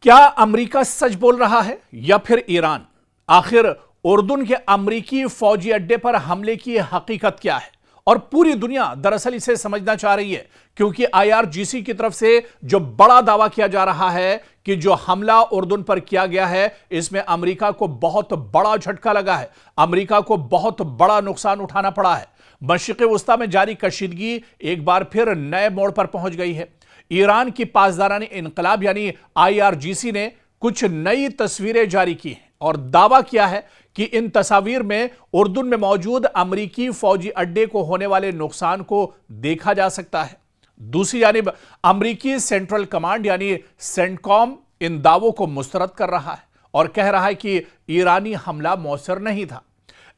क्या अमेरिका सच बोल रहा है या फिर ईरान? आखिर उर्दून के अमेरिकी फौजी अड्डे पर हमले की हकीकत क्या है? और पूरी दुनिया दरअसल इसे समझना चाह रही है, क्योंकि आईआरजीसी की तरफ से जो बड़ा दावा किया जा रहा है कि जो हमला उर्दून पर किया गया है, इसमें अमेरिका को बहुत बड़ा झटका लगा है, अमेरिका को बहुत बड़ा नुकसान उठाना पड़ा है। मशरिक़ वस्ता में जारी कशीदगी एक बार फिर नए मोड़ पर पहुंच गई है। ईरान की पासदाराने इनकलाब यानी आईआरजीसी ने कुछ नई तस्वीरें जारी की हैं और दावा किया है कि इन तस्वीर में उर्दून में मौजूद अमेरिकी फौजी अड्डे को होने वाले नुकसान को देखा जा सकता है। दूसरी जानिब अमेरिकी सेंट्रल कमांड यानी सेंटकॉम इन दावों को मुस्तरद कर रहा है और कह रहा है कि ईरानी हमला मौसर नहीं था।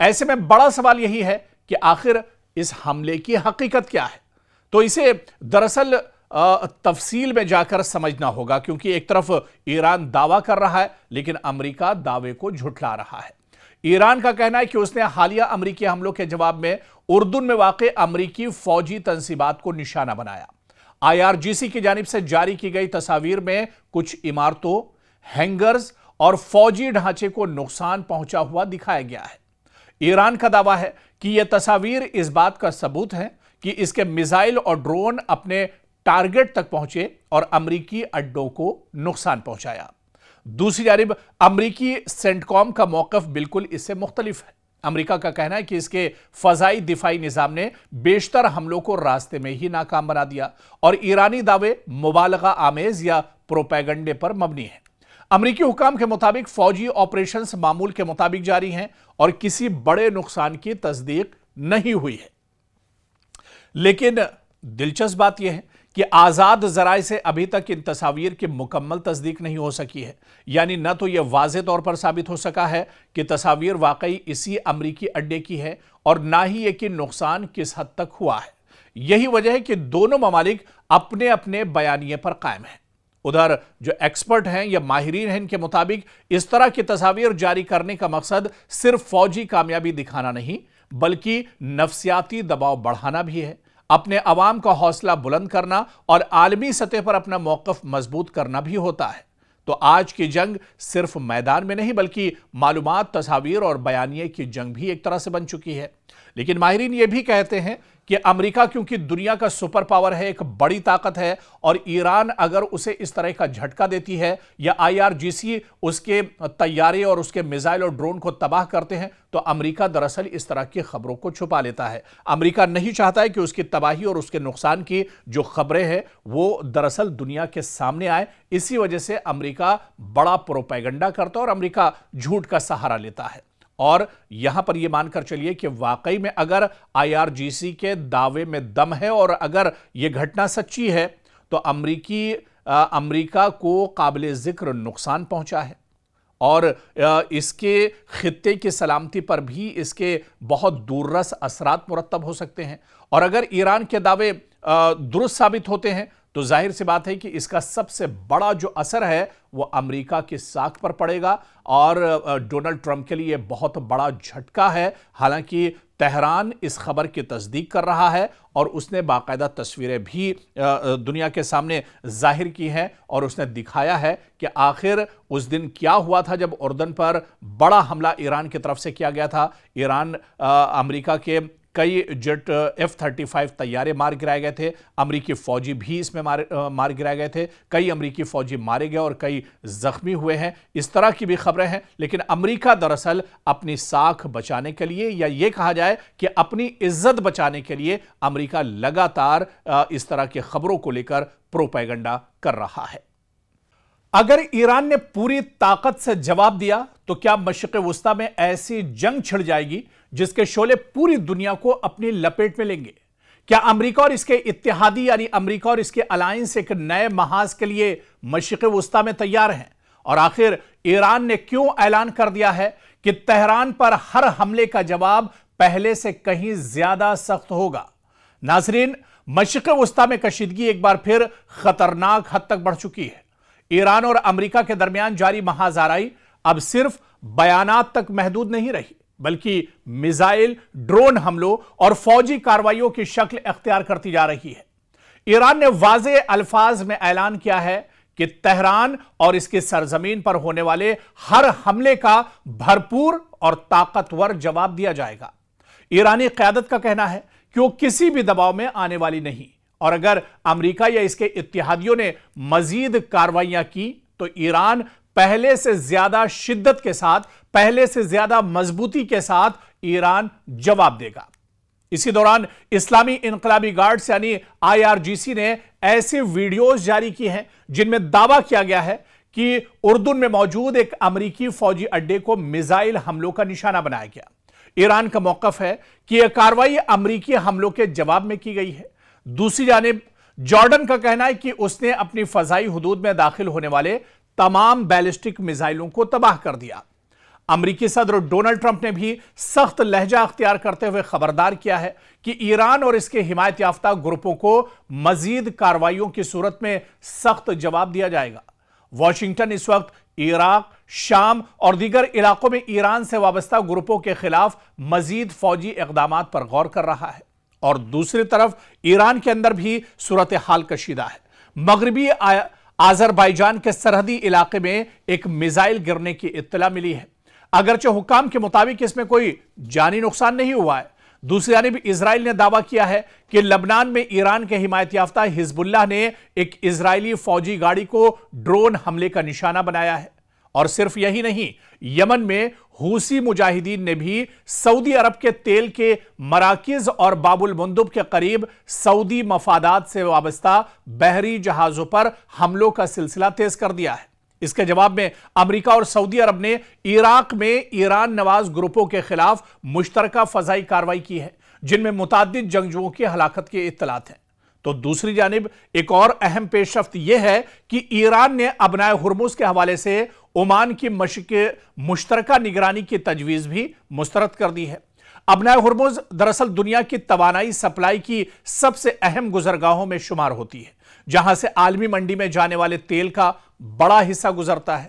ऐसे में बड़ा सवाल यही है कि आखिर इस हमले की हकीकत क्या है? तो इसे दरअसल तफसील में जाकर समझना होगा, क्योंकि एक तरफ ईरान दावा कर रहा है लेकिन अमेरिका दावे को झुठला रहा है। ईरान का कहना है कि उसने हालिया अमेरिकी हमलों के जवाब में उर्दून में वाक़ अमेरिकी फौजी तंसीबात को निशाना बनाया। आईआरजीसी की जानिब से जारी की गई तस्वीर में कुछ इमारतों, हैंगर्स और फौजी ढांचे को नुकसान पहुंचा हुआ दिखाया गया है। ईरान का दावा है कि यह तस्वीर इस बात का सबूत है कि इसके मिसाइल और ड्रोन अपने टारगेट तक पहुंचे और अमेरिकी अड्डों को नुकसान पहुंचाया। दूसरी जानिब अमेरिकी सेंटकॉम का मौकफ बिल्कुल इससे मुख्तलिफ है। अमेरिका का कहना है कि इसके फजाई दिफाई निजाम ने बेशतर हमलों को रास्ते में ही नाकाम बना दिया और ईरानी दावे मुबालगा आमेज या प्रोपेगंडे पर मबनी है। अमेरिकी हुकाम के मुताबिक फौजी ऑपरेशंस मामूल के मुताबिक जारी हैं और किसी बड़े नुकसान की तस्दीक नहीं हुई है। लेकिन दिलचस्प बात यह है कि आज़ाद ज़राए से अभी तक इन तस्वीर की मुकम्मल तस्दीक नहीं हो सकी है, यानी न तो यह वाज़े तौर पर साबित हो सका है कि तस्वीर वाकई इसी अमेरिकी अड्डे की है और ना ही यह कि नुकसान किस हद तक हुआ है। यही वजह है कि दोनों ममालिक अपने अपने बयानिए पर कायम हैं। उधर जो एक्सपर्ट हैं या माहिरीन हैं, इनके मुताबिक इस तरह की तस्वीर जारी करने का मकसद सिर्फ फौजी कामयाबी दिखाना नहीं बल्कि नफ्सियाती दबाव बढ़ाना भी है, अपने अवाम का हौसला बुलंद करना और आलमी सतह पर अपना मौकफ मजबूत करना भी होता है। तो आज की जंग सिर्फ मैदान में नहीं बल्कि मालूमात, तस्वीर और बयानिए की जंग भी एक तरह से बन चुकी है। लेकिन माहिरीन ये भी कहते हैं कि अमेरिका क्योंकि दुनिया का सुपर पावर है, एक बड़ी ताकत है, और ईरान अगर उसे इस तरह का झटका देती है या आईआरजीसी उसके तैयारे और उसके मिसाइल और ड्रोन को तबाह करते हैं, तो अमेरिका दरअसल इस तरह की खबरों को छुपा लेता है। अमेरिका नहीं चाहता है कि उसकी तबाही और उसके नुकसान की जो खबरें हैं वो दरअसल दुनिया के सामने आए। इसी वजह से अमेरिका बड़ा प्रोपेगेंडा करता है और अमेरिका झूठ का सहारा लेता है। और यहां पर यह मानकर चलिए कि वाकई में अगर आईआरजीसी के दावे में दम है और अगर यह घटना सच्ची है तो अमेरिका को काबिल जिक्र नुकसान पहुंचा है और इसके खित्ते की सलामती पर भी इसके बहुत दूररस असरात मुरत्तब हो सकते हैं। और अगर ईरान के दावे दुरुस्त साबित होते हैं तो जाहिर सी बात है कि इसका सबसे बड़ा जो असर है वो अमेरिका की साख पर पड़ेगा और डोनाल्ड ट्रंप के लिए बहुत बड़ा झटका है। हालांकि तेहरान इस खबर की तस्दीक कर रहा है और उसने बाकायदा तस्वीरें भी दुनिया के सामने जाहिर की हैं और उसने दिखाया है कि आखिर उस दिन क्या हुआ था जब उर्दून पर बड़ा हमला ईरान की तरफ से किया गया था। ईरान अमेरिका के कई जेट F-35 तैयारे मार गिराए गए थे, अमेरिकी फौजी भी इसमें मार गिराए गए थे, कई अमेरिकी फौजी मारे गए और कई जख्मी हुए हैं। इस तरह की भी खबरें हैं। लेकिन अमेरिका दरअसल अपनी साख बचाने के लिए या ये कहा जाए कि अपनी इज्जत बचाने के लिए अमेरिका लगातार इस तरह की खबरों को लेकर प्रोपेगेंडा कर रहा है। अगर ईरान ने पूरी ताकत से जवाब दिया तो क्या मशरिक़ वस्ता में ऐसी जंग छिड़ जाएगी जिसके शोले पूरी दुनिया को अपनी लपेट में लेंगे? क्या अमेरिका और इसके इत्तेहादी यानी अमेरिका और इसके अलायंस एक नए महाज के लिए मशरिक़ वस्ता में तैयार हैं? और आखिर ईरान ने क्यों ऐलान कर दिया है कि तेहरान पर हर हमले का जवाब पहले से कहीं ज्यादा सख्त होगा? नाज़रीन, मशरिक़ वस्ता में कशीदगी एक बार फिर खतरनाक हद तक बढ़ चुकी है। ईरान और अमेरिका के दरमियान जारी महाज़ाराई अब सिर्फ बयानात तक महदूद नहीं रही बल्कि मिसाइल, ड्रोन हमलों और फौजी कार्रवाइयों की शक्ल इख्तियार करती जा रही है। ईरान ने वाज़े अल्फाज में ऐलान किया है کہ تہران اور اس کی سرزمین پر ہونے والے ہر حملے کا بھرپور اور طاقتور جواب دیا جائے گا۔ ایرانی قیادت کا کہنا ہے کہ وہ کسی بھی دباؤ میں آنے والی نہیں، اور اگر امریکہ یا اس کے اتحادیوں نے مزید کارروائیاں کی تو ایران پہلے سے زیادہ شدت کے ساتھ، پہلے سے زیادہ مضبوطی کے ساتھ ایران جواب دے گا۔ اسی دوران اسلامی انقلابی گارڈز یعنی IRGC نے ایسے ویڈیوز جاری کی ہیں جن میں دعویٰ کیا گیا ہے کہ اردن میں موجود ایک امریکی فوجی اڈے کو میزائل حملوں کا نشانہ بنایا گیا۔ ایران کا موقف ہے کہ یہ کارروائی امریکی حملوں کے جواب میں کی گئی ہے۔ دوسری جانب جارڈن کا کہنا ہے کہ اس نے اپنی فضائی حدود میں داخل ہونے والے تمام بیلسٹک میزائلوں کو تباہ کر دیا۔ امریکی صدر ڈونلڈ ٹرمپ نے بھی سخت لہجہ اختیار کرتے ہوئے خبردار کیا ہے کہ ایران اور اس کے حمایت یافتہ گروپوں کو مزید کارروائیوں کی صورت میں سخت جواب دیا جائے گا۔ واشنگٹن اس وقت عراق، شام اور دیگر علاقوں میں ایران سے وابستہ گروپوں کے خلاف مزید فوجی اقدامات پر غور کر رہا ہے، اور دوسری طرف ایران کے اندر بھی صورتحال کشیدہ ہے۔ مغربی آذربائیجان کے سرحدی علاقے میں ایک میزائل گرنے کی اطلاع ملی ہے۔ اگرچہ حکام کے مطابق اس میں کوئی جانی نقصان نہیں ہوا ہے، دوسری جانب اسرائیل نے دعویٰ کیا ہے کہ لبنان میں ایران کے حمایت یافتہ حزب اللہ نے ایک اسرائیلی فوجی گاڑی کو ڈرون حملے کا نشانہ بنایا ہے۔ اور صرف یہی نہیں، یمن میں حوثی مجاہدین نے بھی سعودی عرب کے تیل کے مراکز اور باب المندب کے قریب سعودی مفادات سے وابستہ بحری جہازوں پر حملوں کا سلسلہ تیز کر دیا ہے۔ اس کے جواب میں امریکہ اور سعودی عرب نے عراق میں ایران نواز گروپوں کے خلاف مشترکہ فضائی کارروائی کی ہے، جن میں متعدد جنگجوؤں کی ہلاکت کے اطلاعات ہیں۔ تو دوسری جانب ایک اور اہم پیش رفت یہ ہے کہ ایران نے ابنائے ہرمز کے حوالے سے عمان کی مشترکہ نگرانی کی تجویز بھی مسترد کر دی ہے۔ ابنائے ہرمز دراصل دنیا کی توانائی سپلائی کی سب سے اہم گزرگاہوں میں شمار ہوتی ہے، جہاں سے عالمی منڈی میں جانے والے تیل کا بڑا حصہ گزرتا ہے۔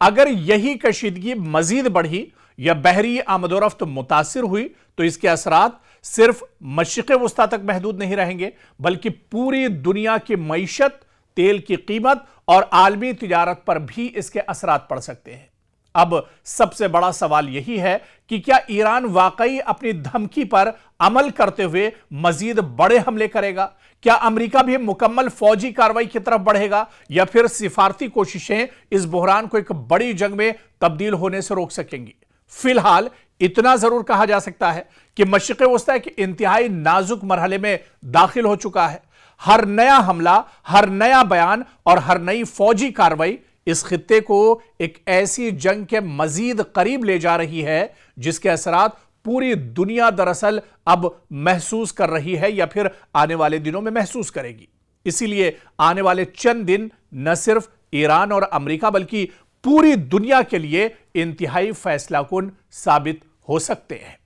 اگر یہی کشیدگی مزید بڑھی یا بحری آمد و رفت متاثر ہوئی تو اس کے اثرات صرف مشرق وسطیٰ تک محدود نہیں رہیں گے، بلکہ پوری دنیا کی معیشت، تیل کی قیمت اور عالمی تجارت پر بھی اس کے اثرات پڑ سکتے ہیں۔ اب سب سے بڑا سوال یہی ہے کہ کیا ایران واقعی اپنی دھمکی پر عمل کرتے ہوئے مزید بڑے حملے کرے گا؟ کیا امریکہ بھی مکمل فوجی کارروائی کی طرف بڑھے گا، یا پھر سفارتی کوششیں اس بحران کو ایک بڑی جنگ میں تبدیل ہونے سے روک سکیں گی؟ فی الحال اتنا ضرور کہا جا سکتا ہے کہ مشرق وسطیٰ ایک انتہائی نازک مرحلے میں داخل ہو چکا ہے۔ ہر نیا حملہ، ہر نیا بیان اور ہر نئی فوجی کارروائی اس خطے کو ایک ایسی جنگ کے مزید قریب لے جا رہی ہے جس کے اثرات پوری دنیا دراصل اب محسوس کر رہی ہے یا پھر آنے والے دنوں میں محسوس کرے گی۔ اسی لیے آنے والے چند دن نہ صرف ایران اور امریکہ بلکہ پوری دنیا کے لیے انتہائی فیصلہ کن ثابت ہو سکتے ہیں۔